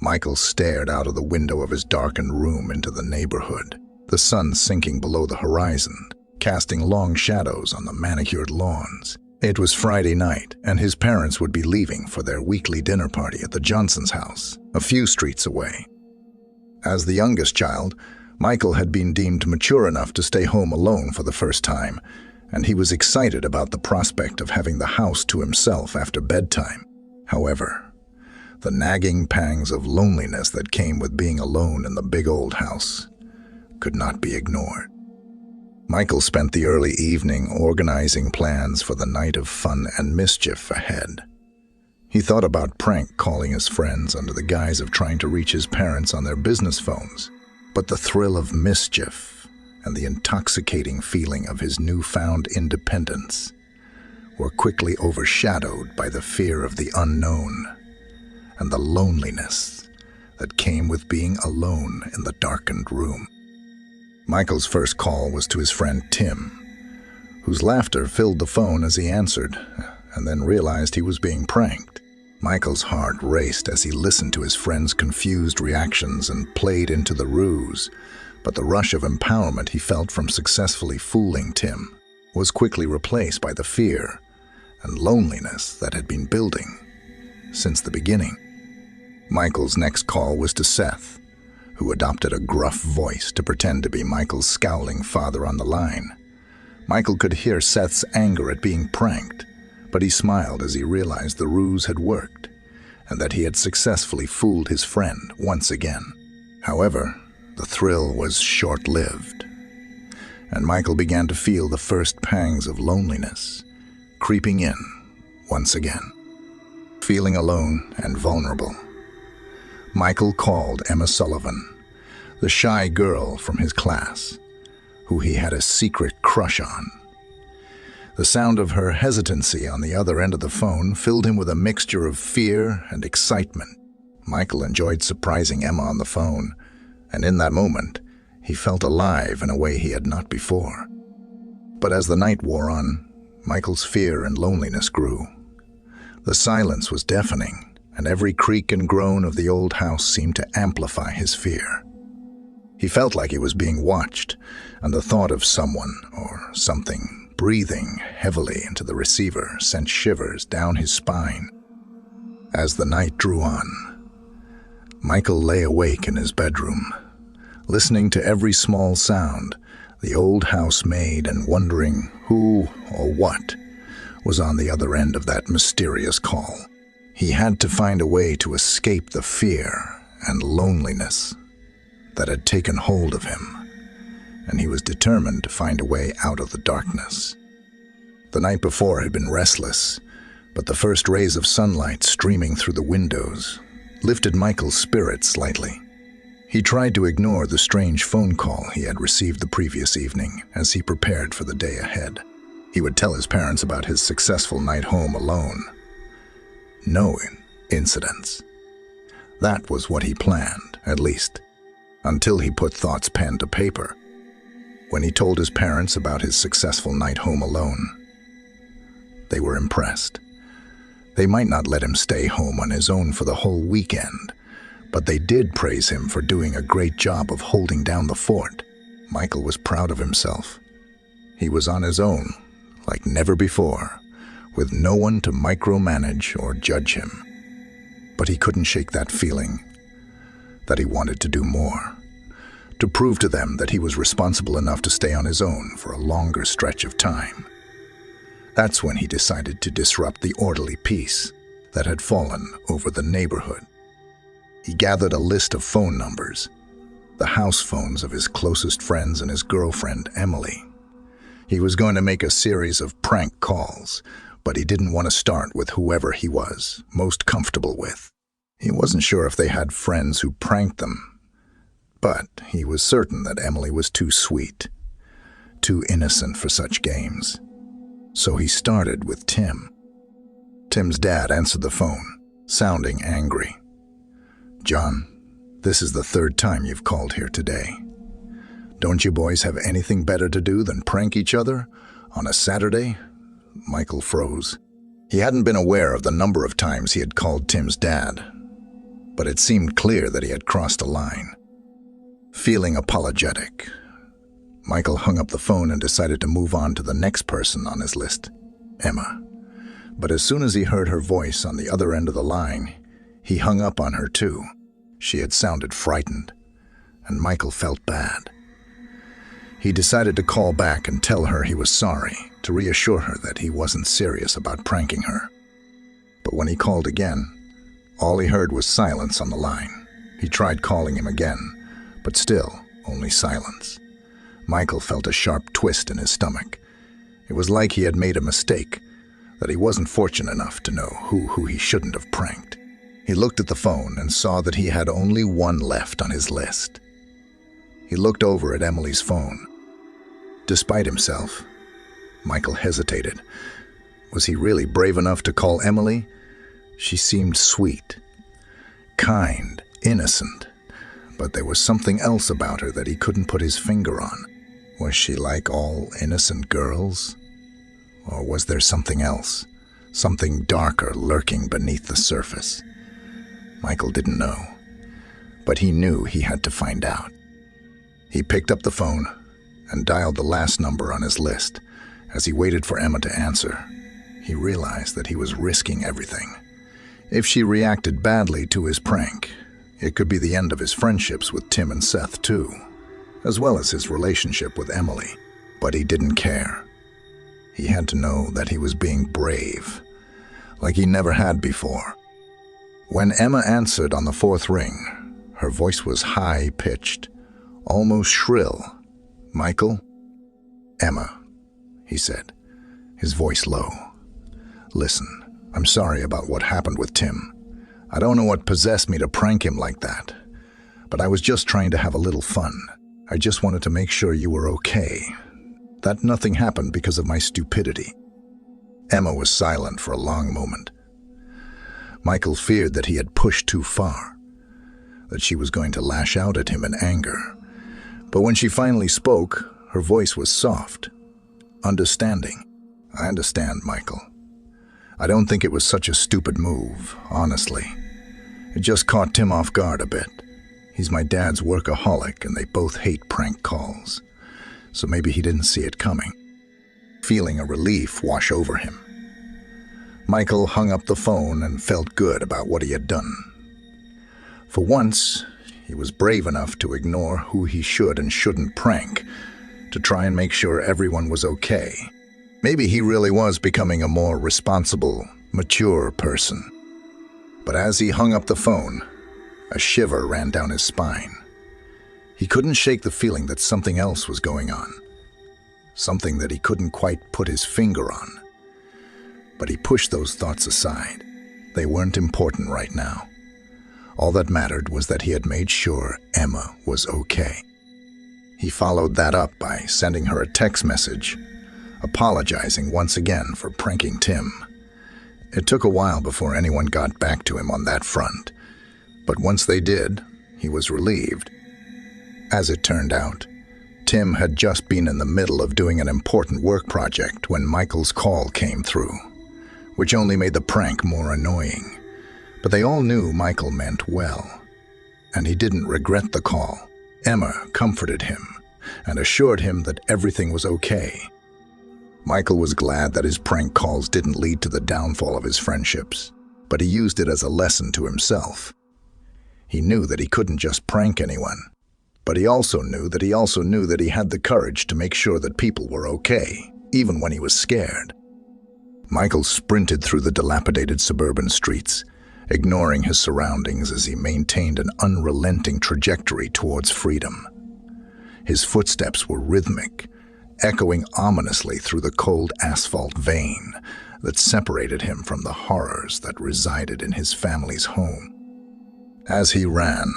Michael stared out of the window of his darkened room into the neighborhood, the sun sinking below the horizon, casting long shadows on the manicured lawns. It was Friday night, and his parents would be leaving for their weekly dinner party at the Johnsons' house, a few streets away. As the youngest child, Michael had been deemed mature enough to stay home alone for the first time, and he was excited about the prospect of having the house to himself after bedtime. However, the nagging pangs of loneliness that came with being alone in the big old house could not be ignored. Michael spent the early evening organizing plans for the night of fun and mischief ahead. He thought about prank calling his friends under the guise of trying to reach his parents on their business phones, but the thrill of mischief and the intoxicating feeling of his newfound independence were quickly overshadowed by the fear of the unknown and the loneliness that came with being alone in the darkened room. Michael's first call was to his friend Tim, whose laughter filled the phone as he answered, and then realized he was being pranked. Michael's heart raced as he listened to his friend's confused reactions and played into the ruse, but the rush of empowerment he felt from successfully fooling Tim was quickly replaced by the fear and loneliness that had been building since the beginning. Michael's next call was to Seth, who adopted a gruff voice to pretend to be Michael's scowling father on the line. Michael could hear Seth's anger at being pranked, but he smiled as he realized the ruse had worked and that he had successfully fooled his friend once again. However, the thrill was short-lived, and Michael began to feel the first pangs of loneliness creeping in once again. Feeling alone and vulnerable, Michael called Emma Sullivan, the shy girl from his class, who he had a secret crush on. The sound of her hesitancy on the other end of the phone filled him with a mixture of fear and excitement. Michael enjoyed surprising Emma on the phone, and in that moment, he felt alive in a way he had not before. But as the night wore on, Michael's fear and loneliness grew. The silence was deafening, and every creak and groan of the old house seemed to amplify his fear. He felt like he was being watched, and the thought of someone or something breathing heavily into the receiver sent shivers down his spine. As the night drew on, Michael lay awake in his bedroom, listening to every small sound the old house made and wondering who or what was on the other end of that mysterious call. He had to find a way to escape the fear and loneliness that had taken hold of him, and he was determined to find a way out of the darkness. The night before had been restless, but the first rays of sunlight streaming through the windows lifted Michael's spirits slightly. He tried to ignore the strange phone call he had received the previous evening as he prepared for the day ahead. He would tell his parents about his successful night home alone. No incidents. That was what he planned, at least, until he put thoughts pen to paper. When he told his parents about his successful night home alone, they were impressed. They might not let him stay home on his own for the whole weekend, but they did praise him for doing a great job of holding down the fort. Michael was proud of himself. He was on his own, like never before, with no one to micromanage or judge him. But he couldn't shake that feeling that he wanted to do more, to prove to them that he was responsible enough to stay on his own for a longer stretch of time. That's when he decided to disrupt the orderly peace that had fallen over the neighborhood. He gathered a list of phone numbers, the house phones of his closest friends and his girlfriend, Emily. He was going to make a series of prank calls, but he didn't want to start with whoever he was most comfortable with. He wasn't sure if they had friends who pranked them, but he was certain that Emily was too sweet, too innocent for such games. So he started with Tim. Tim's dad answered the phone, sounding angry. "John, this is the third time you've called here today. Don't you boys have anything better to do than prank each other on a Saturday?" Michael froze. He hadn't been aware of the number of times he had called Tim's dad. but it seemed clear that he had crossed a line. Feeling apologetic, Michael hung up the phone and decided to move on to the next person on his list, Emma. But as soon as he heard her voice on the other end of the line, he hung up on her too. She had sounded frightened, and Michael felt bad. He decided to call back and tell her he was sorry, to reassure her that he wasn't serious about pranking her. But when he called again, all he heard was silence on the line. He tried calling him again, but still only silence. Michael felt a sharp twist in his stomach. It was like he had made a mistake, that he wasn't fortunate enough to know who he shouldn't have pranked. He looked at the phone and saw that he had only one left on his list. He looked over at Emily's phone. Despite himself, Michael hesitated. Was he really brave enough to call Emily? She seemed sweet, kind, innocent, but there was something else about her that he couldn't put his finger on. Was she like all innocent girls? Or was there something else, something darker lurking beneath the surface? Michael didn't know, but he knew he had to find out. He picked up the phone and dialed the last number on his list. As he waited for Emma to answer, he realized that he was risking everything. If she reacted badly to his prank, it could be the end of his friendships with Tim and Seth too, as well as his relationship with Emily. But he didn't care. He had to know that he was being brave, like he never had before. When Emma answered on the fourth ring, her voice was high-pitched, almost shrill. "Michael?" "Emma," he said, his voice low. "Listen, I'm sorry about what happened with Tim. I don't know what possessed me to prank him like that, but I was just trying to have a little fun. I just wanted to make sure you were okay, that nothing happened because of my stupidity." Emma was silent for a long moment. Michael feared that he had pushed too far, that she was going to lash out at him in anger. But when she finally spoke, her voice was soft, understanding. "I understand, Michael. I don't think it was such a stupid move, honestly. It just caught Tim off guard a bit. He's my dad's workaholic, and they both hate prank calls. So maybe he didn't see it coming." Feeling a relief wash over him, Michael hung up the phone and felt good about what he had done. For once, he was brave enough to ignore who he should and shouldn't prank, to try and make sure everyone was okay. Maybe he really was becoming a more responsible, mature person. But as he hung up the phone, a shiver ran down his spine. He couldn't shake the feeling that something else was going on, something that he couldn't quite put his finger on. But he pushed those thoughts aside. They weren't important right now. All that mattered was that he had made sure Emma was okay. He followed that up by sending her a text message, apologizing once again for pranking Tim. It took a while before anyone got back to him on that front, but once they did, he was relieved. As it turned out, Tim had just been in the middle of doing an important work project when Michael's call came through, which only made the prank more annoying. But they all knew Michael meant well, and he didn't regret the call. Emma comforted him and assured him that everything was okay. Michael was glad that his prank calls didn't lead to the downfall of his friendships, but he used it as a lesson to himself. He knew that he couldn't just prank anyone, but he also knew that he had the courage to make sure that people were okay, even when he was scared. Michael sprinted through the dilapidated suburban streets, ignoring his surroundings as he maintained an unrelenting trajectory towards freedom. His footsteps were rhythmic, echoing ominously through the cold asphalt vein that separated him from the horrors that resided in his family's home. As he ran,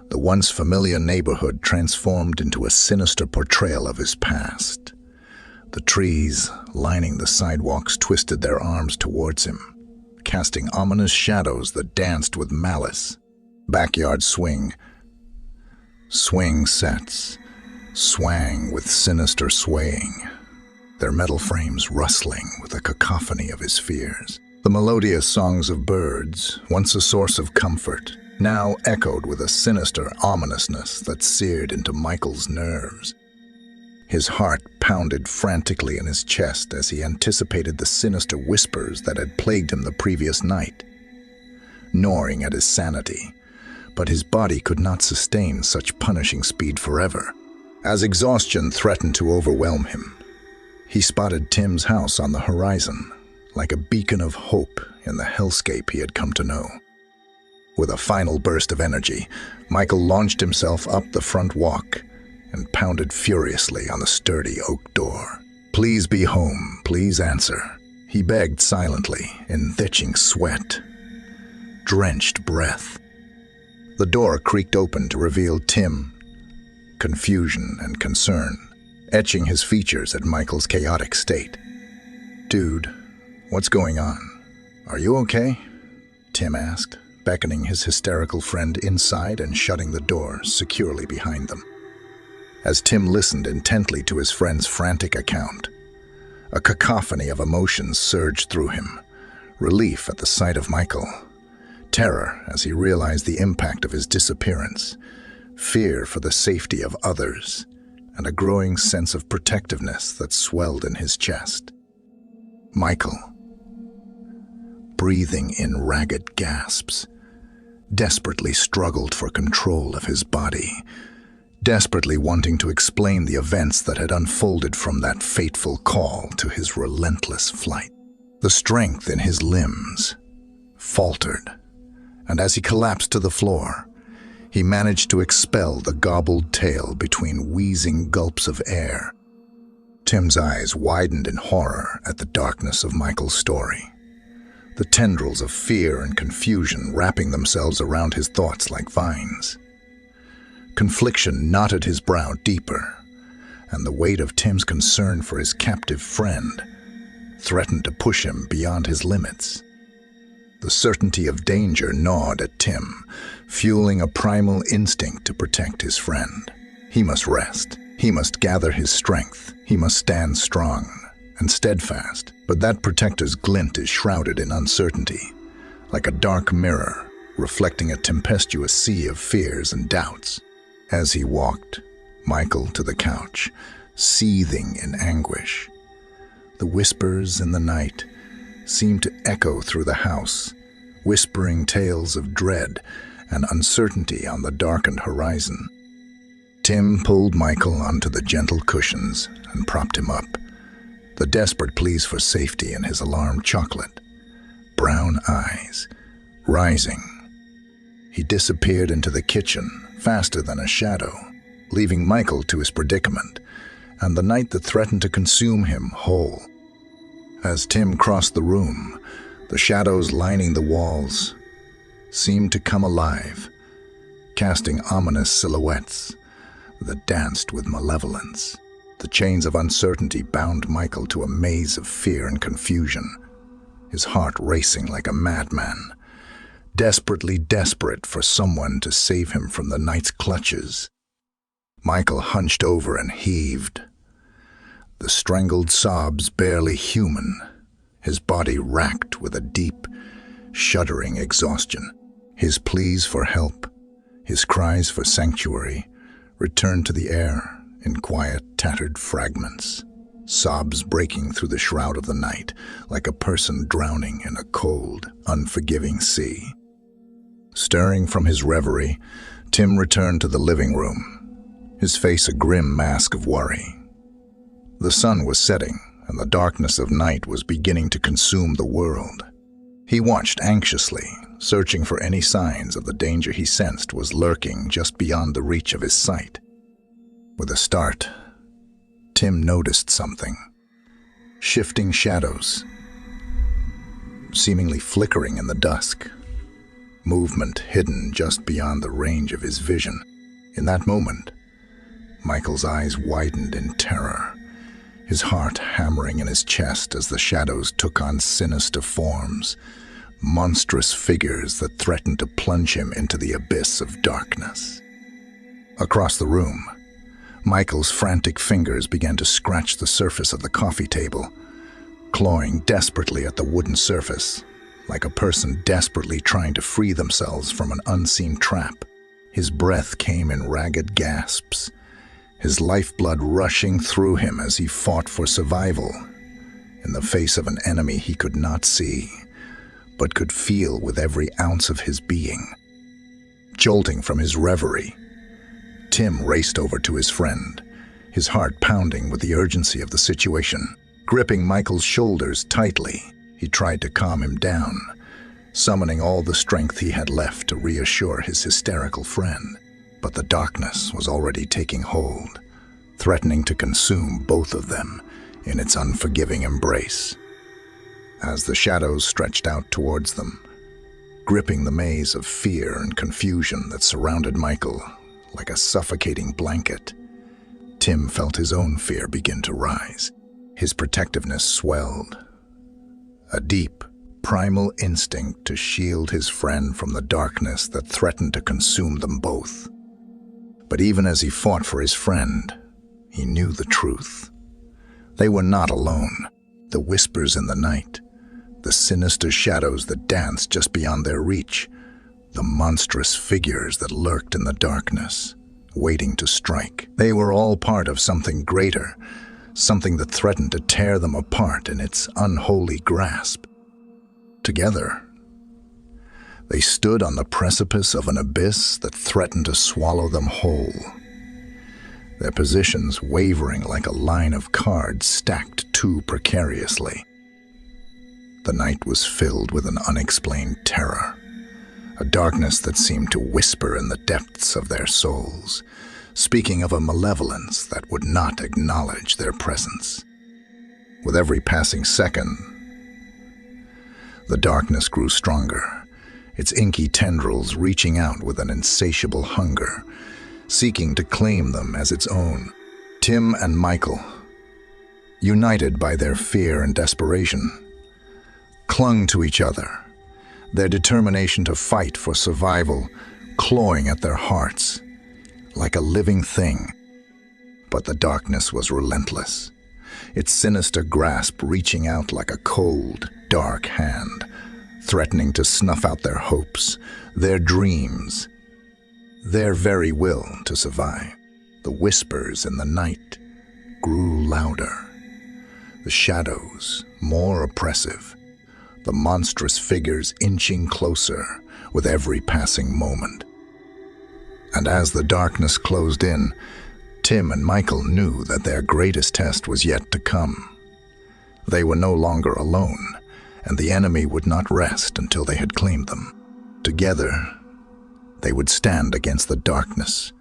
the once familiar neighborhood transformed into a sinister portrayal of his past. The trees lining the sidewalks twisted their arms towards him, casting ominous shadows that danced with malice. Backyard swing sets swang with sinister swaying, their metal frames rustling with a cacophony of his fears. The melodious songs of birds, once a source of comfort, now echoed with a sinister ominousness that seared into Michael's nerves. His heart pounded frantically in his chest as he anticipated the sinister whispers that had plagued him the previous night, gnawing at his sanity. But his body could not sustain such punishing speed forever. As exhaustion threatened to overwhelm him, he spotted Tim's house on the horizon, like a beacon of hope in the hellscape he had come to know. With a final burst of energy, Michael launched himself up the front walk and pounded furiously on the sturdy oak door. "Please be home, please answer," he begged silently, in thitching sweat, drenched breath. The door creaked open to reveal Tim, confusion and concern etching his features at Michael's chaotic state. "Dude, what's going on? Are you okay?" Tim asked, beckoning his hysterical friend inside and shutting the door securely behind them. As Tim listened intently to his friend's frantic account, a cacophony of emotions surged through him: relief at the sight of Michael, terror as he realized the impact of his disappearance, fear for the safety of others, and a growing sense of protectiveness that swelled in his chest. Michael, breathing in ragged gasps, desperately struggled for control of his body, desperately wanting to explain the events that had unfolded from that fateful call to his relentless flight. The strength in his limbs faltered, and as he collapsed to the floor, he managed to expel the gobbled tale between wheezing gulps of air. Tim's eyes widened in horror at the darkness of Michael's story, the tendrils of fear and confusion wrapping themselves around his thoughts like vines. Confliction knotted his brow deeper, and the weight of Tim's concern for his captive friend threatened to push him beyond his limits. The certainty of danger gnawed at Tim, fueling a primal instinct to protect his friend. He must rest. He must gather his strength. He must stand strong and steadfast. But that protector's glint is shrouded in uncertainty, like a dark mirror reflecting a tempestuous sea of fears and doubts. As he walked Michael to the couch, seething in anguish, the whispers in the night seemed to echo through the house, whispering tales of dread and uncertainty on the darkened horizon. Tim pulled Michael onto the gentle cushions and propped him up, the desperate pleas for safety in his alarmed chocolate brown eyes rising. He disappeared into the kitchen faster than a shadow, leaving Michael to his predicament and the night that threatened to consume him whole. As Tim crossed the room, the shadows lining the walls seemed to come alive, casting ominous silhouettes that danced with malevolence. The chains of uncertainty bound Michael to a maze of fear and confusion, his heart racing like a madman, desperately desperate for someone to save him from the night's clutches. Michael hunched over and heaved, the strangled sobs barely human, his body racked with a deep, shuddering exhaustion. His pleas for help, his cries for sanctuary, returned to the air in quiet, tattered fragments, sobs breaking through the shroud of the night like a person drowning in a cold, unforgiving sea. Stirring from his reverie, Tim returned to the living room, his face a grim mask of worry. The sun was setting, and the darkness of night was beginning to consume the world. He watched anxiously, searching for any signs of the danger he sensed was lurking just beyond the reach of his sight. With a start, Tim noticed something. Shifting shadows, seemingly flickering in the dusk. Movement hidden just beyond the range of his vision. In that moment, Michael's eyes widened in terror, his heart hammering in his chest as the shadows took on sinister forms, monstrous figures that threatened to plunge him into the abyss of darkness. Across the room, Michael's frantic fingers began to scratch the surface of the coffee table, clawing desperately at the wooden surface like a person desperately trying to free themselves from an unseen trap. His breath came in ragged gasps, his lifeblood rushing through him as he fought for survival in the face of an enemy he could not see, but could feel with every ounce of his being. Jolting from his reverie, Tim raced over to his friend, his heart pounding with the urgency of the situation. Gripping Michael's shoulders tightly, he tried to calm him down, summoning all the strength he had left to reassure his hysterical friend. But the darkness was already taking hold, threatening to consume both of them in its unforgiving embrace. As the shadows stretched out towards them, gripping the maze of fear and confusion that surrounded Michael like a suffocating blanket, Tim felt his own fear begin to rise. His protectiveness swelled, a deep, primal instinct to shield his friend from the darkness that threatened to consume them both. But even as he fought for his friend, he knew the truth. They were not alone. The whispers in the night, the sinister shadows that danced just beyond their reach, the monstrous figures that lurked in the darkness, waiting to strike. They were all part of something greater, something that threatened to tear them apart in its unholy grasp. Together, they stood on the precipice of an abyss that threatened to swallow them whole, their positions wavering like a line of cards stacked too precariously. The night was filled with an unexplained terror, a darkness that seemed to whisper in the depths of their souls, speaking of a malevolence that would not acknowledge their presence. With every passing second, the darkness grew stronger, its inky tendrils reaching out with an insatiable hunger, seeking to claim them as its own. Tim and Michael, united by their fear and desperation, clung to each other, their determination to fight for survival clawing at their hearts like a living thing. But the darkness was relentless, its sinister grasp reaching out like a cold, dark hand, threatening to snuff out their hopes, their dreams, their very will to survive. The whispers in the night grew louder, the shadows more oppressive, the monstrous figures inching closer with every passing moment. And as the darkness closed in, Tim and Michael knew that their greatest test was yet to come. They were no longer alone, and the enemy would not rest until they had claimed them. Together, they would stand against the darkness,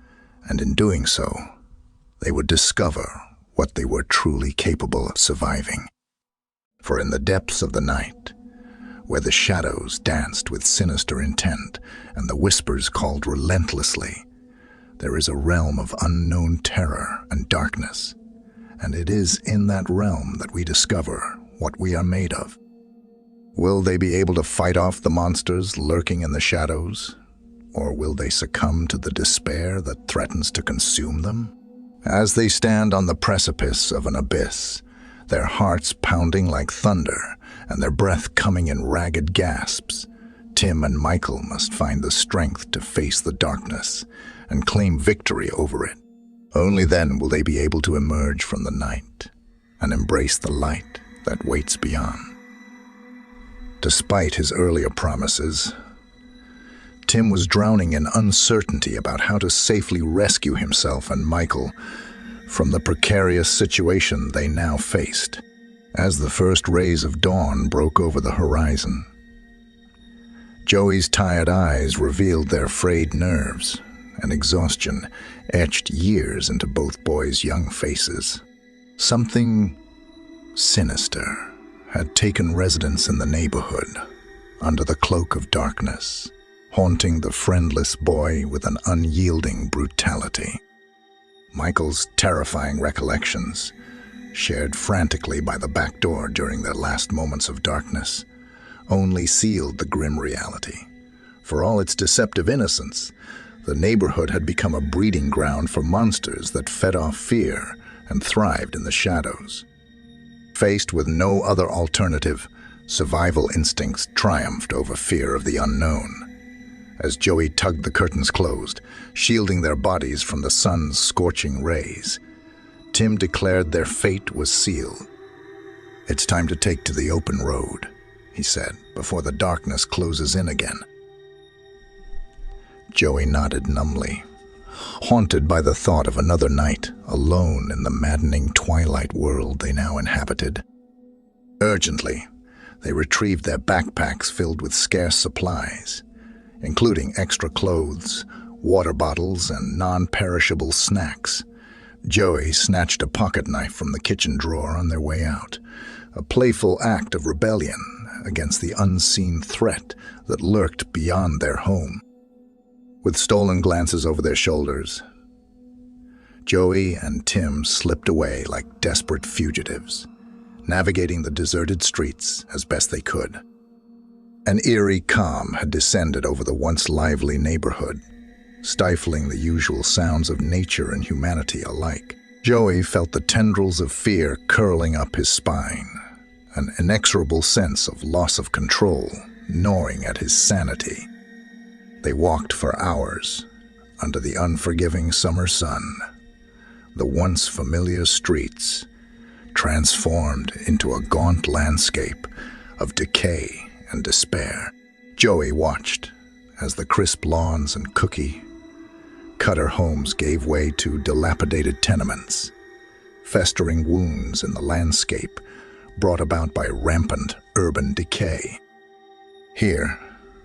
and in doing so, they would discover what they were truly capable of surviving. For in the depths of the night, where the shadows danced with sinister intent and the whispers called relentlessly, there is a realm of unknown terror and darkness, and it is in that realm that we discover what we are made of. Will they be able to fight off the monsters lurking in the shadows, or will they succumb to the despair that threatens to consume them? As they stand on the precipice of an abyss, their hearts pounding like thunder and their breath coming in ragged gasps, Tim and Michael must find the strength to face the darkness and claim victory over it. Only then will they be able to emerge from the night and embrace the light that waits beyond. Despite his earlier promises, Tim was drowning in uncertainty about how to safely rescue himself and Michael from the precarious situation they now faced. As the first rays of dawn broke over the horizon, Joey's tired eyes revealed their frayed nerves, and exhaustion etched years into both boys' young faces. Something sinister had taken residence in the neighborhood, under the cloak of darkness, haunting the friendless boy with an unyielding brutality. Michael's terrifying recollections, shared frantically by the back door during their last moments of darkness, only sealed the grim reality. For all its deceptive innocence, the neighborhood had become a breeding ground for monsters that fed off fear and thrived in the shadows. Faced with no other alternative, Survival instincts triumphed over fear of the unknown. As Joey tugged the curtains closed, shielding their bodies from the sun's scorching rays, Tim declared their fate was sealed. "It's time to take to the open road," he said, "before the darkness closes in again." Joey nodded numbly, haunted by the thought of another night alone in the maddening twilight world they now inhabited. Urgently, they retrieved their backpacks filled with scarce supplies, including extra clothes, water bottles, and non-perishable snacks. Joey snatched a pocket knife from the kitchen drawer on their way out, a playful act of rebellion against the unseen threat that lurked beyond their home. With stolen glances over their shoulders, Joey and Tim slipped away like desperate fugitives, navigating the deserted streets as best they could. An eerie calm had descended over the once lively neighborhood, stifling the usual sounds of nature and humanity alike. Joey felt the tendrils of fear curling up his spine, an inexorable sense of loss of control gnawing at his sanity. They walked for hours under the unforgiving summer sun, the once familiar streets transformed into a gaunt landscape of decay and despair. Joey watched as the crisp lawns and cookie-cutter homes gave way to dilapidated tenements, festering wounds in the landscape brought about by rampant urban decay. Here,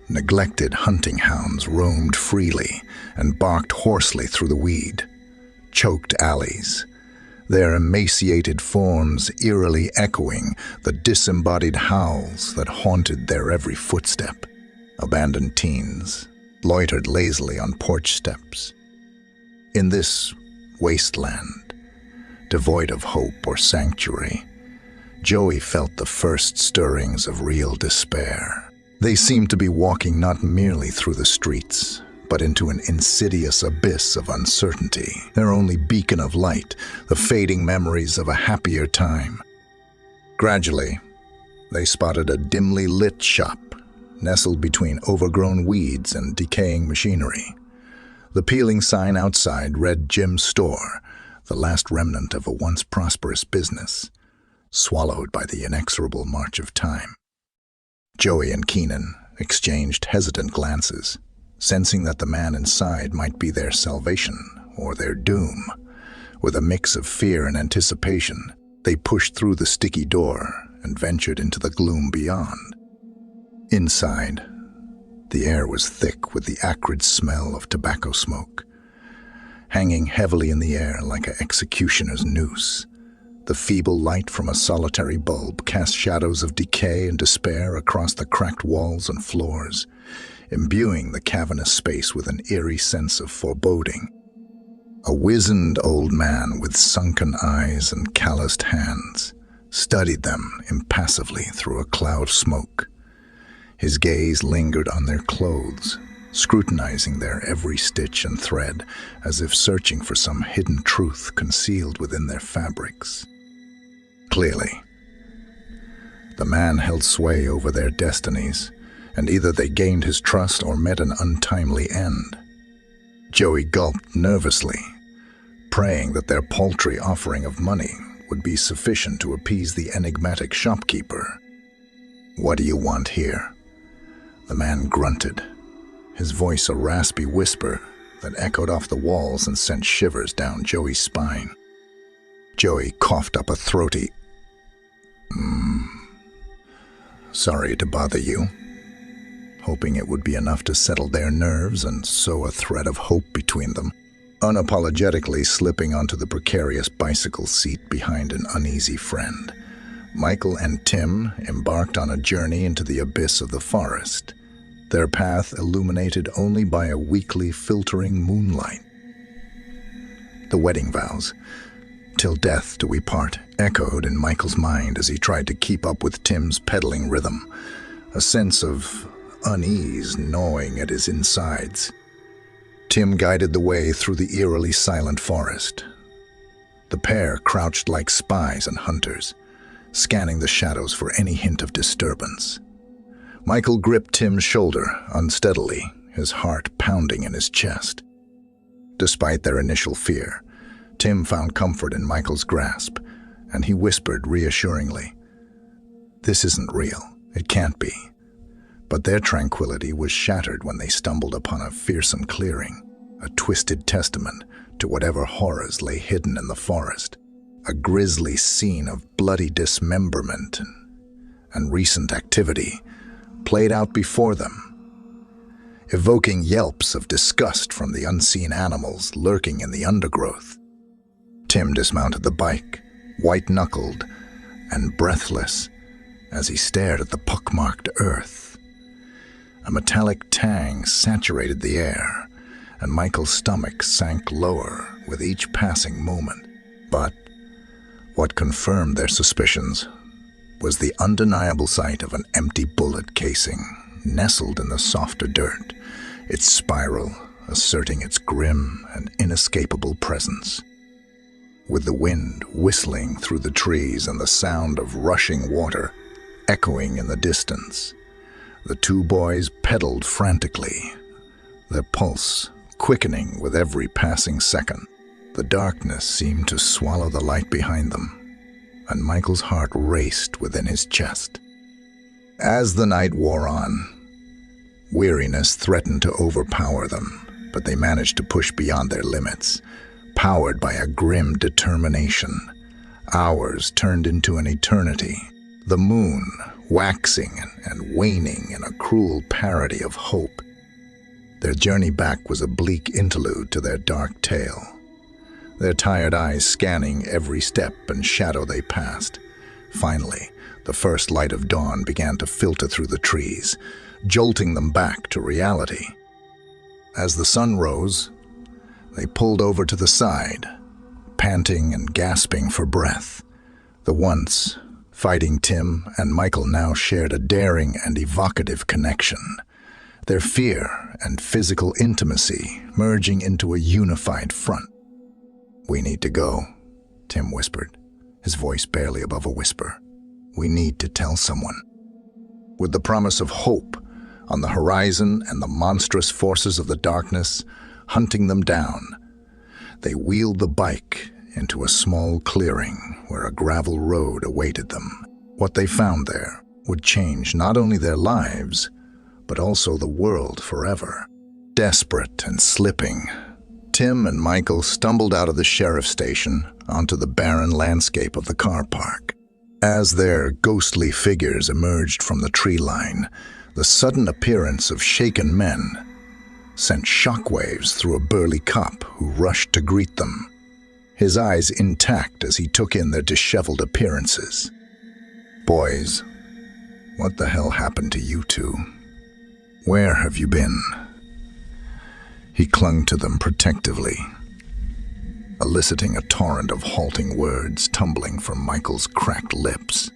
neglected hunting hounds roamed freely and barked hoarsely through the weed-choked alleys, their emaciated forms eerily echoing the disembodied howls that haunted their every footstep. Abandoned teens loitered lazily on porch steps. In this wasteland, devoid of hope or sanctuary, Joey felt the first stirrings of real despair. They seemed to be walking not merely through the streets, but into an insidious abyss of uncertainty, their only beacon of light, the fading memories of a happier time. Gradually, they spotted a dimly lit shop, nestled between overgrown weeds and decaying machinery. The peeling sign outside read Jim's Store, the last remnant of a once prosperous business, swallowed by the inexorable march of time. Joey and Keenan exchanged hesitant glances, sensing that the man inside might be their salvation or their doom. With a mix of fear and anticipation, they pushed through the sticky door and ventured into the gloom beyond. Inside, the air was thick with the acrid smell of tobacco smoke. Hanging heavily in the air like an executioner's noose, the feeble light from a solitary bulb cast shadows of decay and despair across the cracked walls and floors, imbuing the cavernous space with an eerie sense of foreboding. A wizened old man with sunken eyes and calloused hands studied them impassively through a cloud of smoke. His gaze lingered on their clothes, scrutinizing their every stitch and thread, as if searching for some hidden truth concealed within their fabrics. Clearly, the man held sway over their destinies, and either they gained his trust or met an untimely end. Joey gulped nervously, praying that their paltry offering of money would be sufficient to appease the enigmatic shopkeeper. "What do you want here?" The man grunted, his voice a raspy whisper that echoed off the walls and sent shivers down Joey's spine. Joey coughed up a throaty, "Sorry to bother you," hoping it would be enough to settle their nerves and sow a thread of hope between them. Unapologetically slipping onto the precarious bicycle seat behind an uneasy friend, Michael and Tim embarked on a journey into the abyss of the forest, their path illuminated only by a weakly filtering moonlight. The wedding vows, "Till death do we part," echoed in Michael's mind as he tried to keep up with Tim's pedaling rhythm, a sense of unease gnawing at his insides. Tim guided the way through the eerily silent forest. The pair crouched like spies and hunters, scanning the shadows for any hint of disturbance. Michael gripped Tim's shoulder unsteadily, his heart pounding in his chest. Despite their initial fear, Tim found comfort in Michael's grasp, and he whispered reassuringly, "This isn't real. It can't be." But their tranquility was shattered when they stumbled upon a fearsome clearing, a twisted testament to whatever horrors lay hidden in the forest, a grisly scene of bloody dismemberment and recent activity played out before them, evoking yelps of disgust from the unseen animals lurking in the undergrowth. Tim dismounted the bike, white-knuckled and breathless, as he stared at the pockmarked earth. A metallic tang saturated the air, and Michael's stomach sank lower with each passing moment. But what confirmed their suspicions was the undeniable sight of an empty bullet casing nestled in the softer dirt, its spiral asserting its grim and inescapable presence. With the wind whistling through the trees and the sound of rushing water echoing in the distance, the two boys pedaled frantically, their pulse quickening with every passing second. The darkness seemed to swallow the light behind them, and Michael's heart raced within his chest. As the night wore on, weariness threatened to overpower them, but they managed to push beyond their limits, powered by a grim determination. Hours turned into an eternity, the moon waxing and waning in a cruel parody of hope. Their journey back was a bleak interlude to their dark tale, their tired eyes scanning every step and shadow they passed. Finally, the first light of dawn began to filter through the trees, jolting them back to reality. As the sun rose, they pulled over to the side, panting and gasping for breath. The once fighting Tim and Michael now shared a daring and evocative connection, their fear and physical intimacy merging into a unified front. "We need to go," Tim whispered, his voice barely above a whisper. "We need to tell someone." With the promise of hope on the horizon and the monstrous forces of the darkness hunting them down, they wheeled the bike into a small clearing where a gravel road awaited them. What they found there would change not only their lives, but also the world forever. Desperate and slipping, Tim and Michael stumbled out of the sheriff's station onto the barren landscape of the car park. As their ghostly figures emerged from the tree line, the sudden appearance of shaken men sent shockwaves through a burly cop who rushed to greet them, his eyes intact as he took in their disheveled appearances. "Boys, what the hell happened to you two? Where have you been?" He clung to them protectively, eliciting a torrent of halting words tumbling from Michael's cracked lips.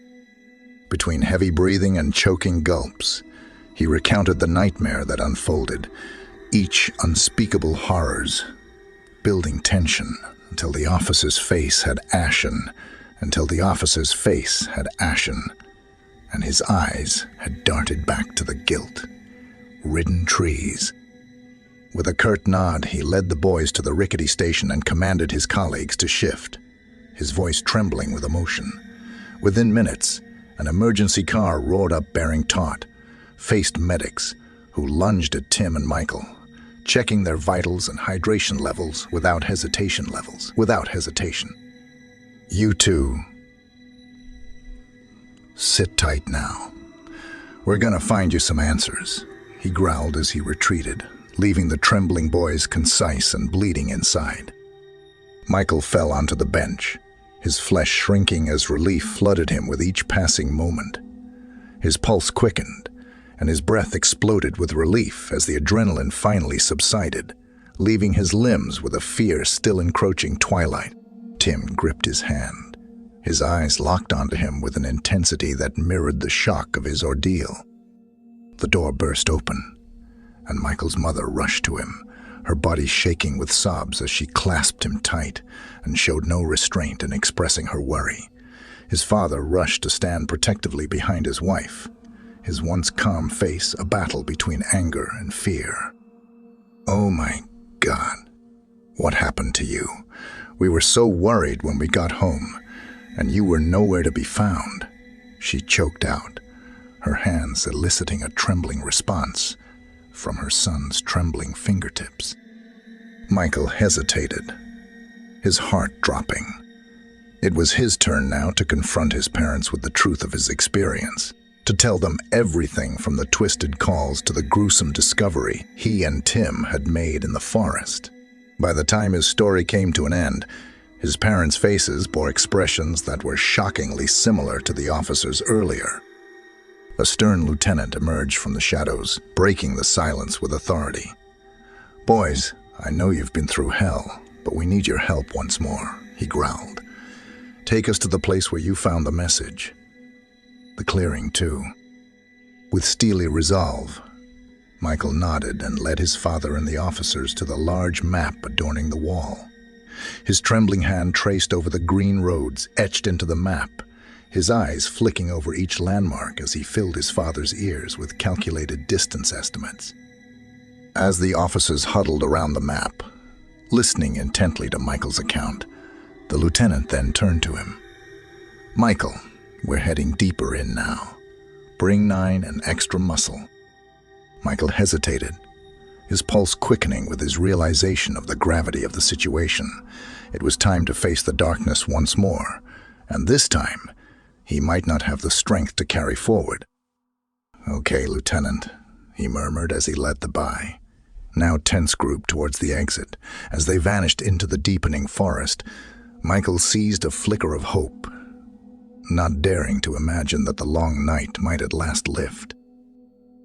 Between heavy breathing and choking gulps, he recounted the nightmare that unfolded, each unspeakable horrors, building tension until the officer's face had ashen, and his eyes had darted back to the guilt-ridden trees. With a curt nod, he led the boys to the rickety station and commanded his colleagues to shift, his voice trembling with emotion. Within minutes, an emergency car roared up bearing taut, faced medics who lunged at Tim and Michael, checking their vitals and hydration levels without hesitation. "You two, sit tight now. We're gonna find you some answers," he growled as he retreated, leaving the trembling boys concise and bleeding inside. Michael fell onto the bench, his flesh shrinking as relief flooded him with each passing moment. His pulse quickened, and his breath exploded with relief as the adrenaline finally subsided, leaving his limbs with a fear still encroaching twilight. Tim gripped his hand, his eyes locked onto him with an intensity that mirrored the shock of his ordeal. The door burst open, and Michael's mother rushed to him, her body shaking with sobs as she clasped him tight and showed no restraint in expressing her worry. His father rushed to stand protectively behind his wife, his once calm face a battle between anger and fear. "Oh my God, what happened to you? We were so worried when we got home, and you were nowhere to be found," she choked out, her hands eliciting a trembling response from her son's trembling fingertips. Michael hesitated, his heart dropping. It was his turn now to confront his parents with the truth of his experience, to tell them everything from the twisted calls to the gruesome discovery he and Tim had made in the forest. By the time his story came to an end, his parents' faces bore expressions that were shockingly similar to the officers' earlier. A stern lieutenant emerged from the shadows, breaking the silence with authority. "Boys, I know you've been through hell, but we need your help once more," he growled. "Take us to the place where you found the message. The clearing, too." With steely resolve, Michael nodded and led his father and the officers to the large map adorning the wall. His trembling hand traced over the green roads etched into the map, his eyes flicking over each landmark as he filled his father's ears with calculated distance estimates. As the officers huddled around the map, listening intently to Michael's account, the lieutenant then turned to him. "Michael, we're heading deeper in now. Bring 9 and extra muscle." Michael hesitated, his pulse quickening with his realization of the gravity of the situation. It was time to face the darkness once more, and this time, he might not have the strength to carry forward. "Okay, Lieutenant," he murmured as he led the now tense group towards the exit. As they vanished into the deepening forest, Michael seized a flicker of hope, not daring to imagine that the long night might at last lift.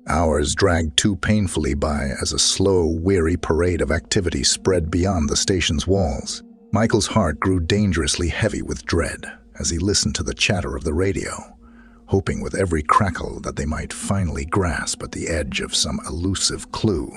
Hours dragged too painfully by as a slow, weary parade of activity spread beyond the station's walls. Michael's heart grew dangerously heavy with dread as he listened to the chatter of the radio, hoping with every crackle that they might finally grasp at the edge of some elusive clue.